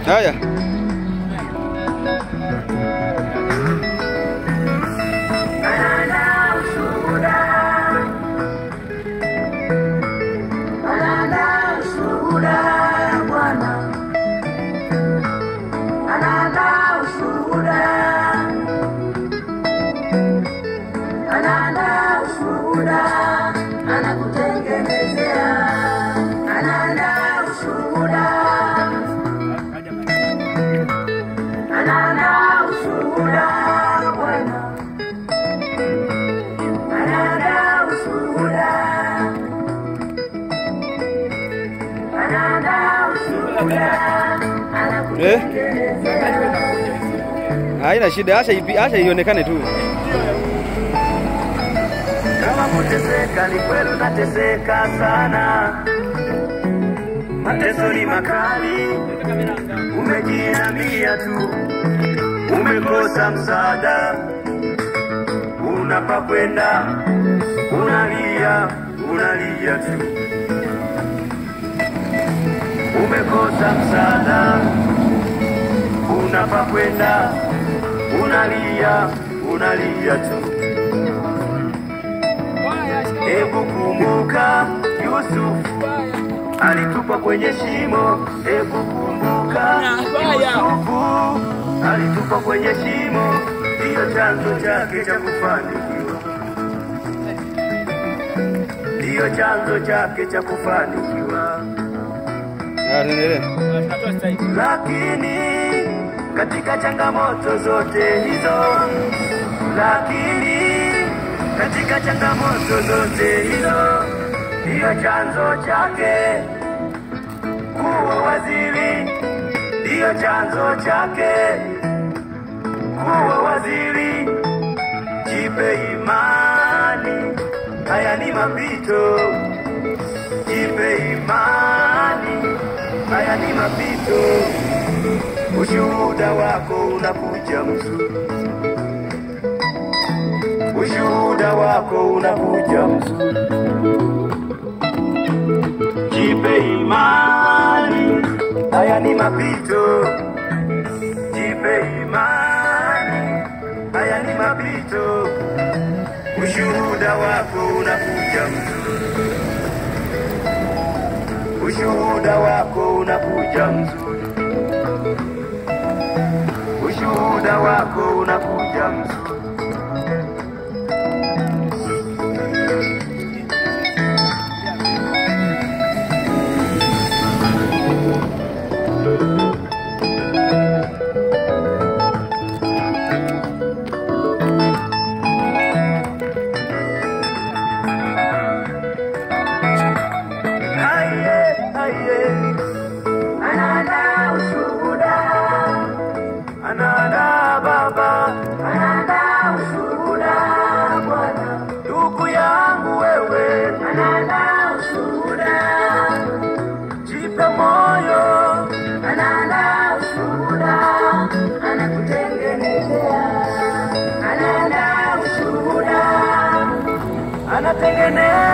Haya. Haina shida, acha ionekane tu. Kama kuteseka ni kweli unateseka sana. Mateso ni makali, umejiambia tu, umekosa msaada, unapa kwenda, unalia tu, umekosa msaada, unapa kwenda, unalia tu. Hebu kumbuka Yusufu alitupa kwenye shimo. Hebu kumbuka Yusufu alitupa kwenye shimo, ndiyo chanzo chake cha kufanikiwa, ndiyo chanzo chake cha kufanikiwa. Lakini katika changamoto zote hizo, katika changamoto zote hizo, ndiyo chanzo chake kuwa waziri, ndiyo chanzo chake kuwa waziri. Jipe imani, haya ni mapito. Jipe imani, haya ni mapito. Ushuhuda wako unakuja mzuri, ushuhuda wako unakuja mzuri. Jipe imani, haya ni mapito. Jipe imani, haya ni mapito. Ushuhuda wako unakuja mzuri, ushuhuda wako unakuja mzuri, ushuhuda wako unakuja mzuri. Anatengeneza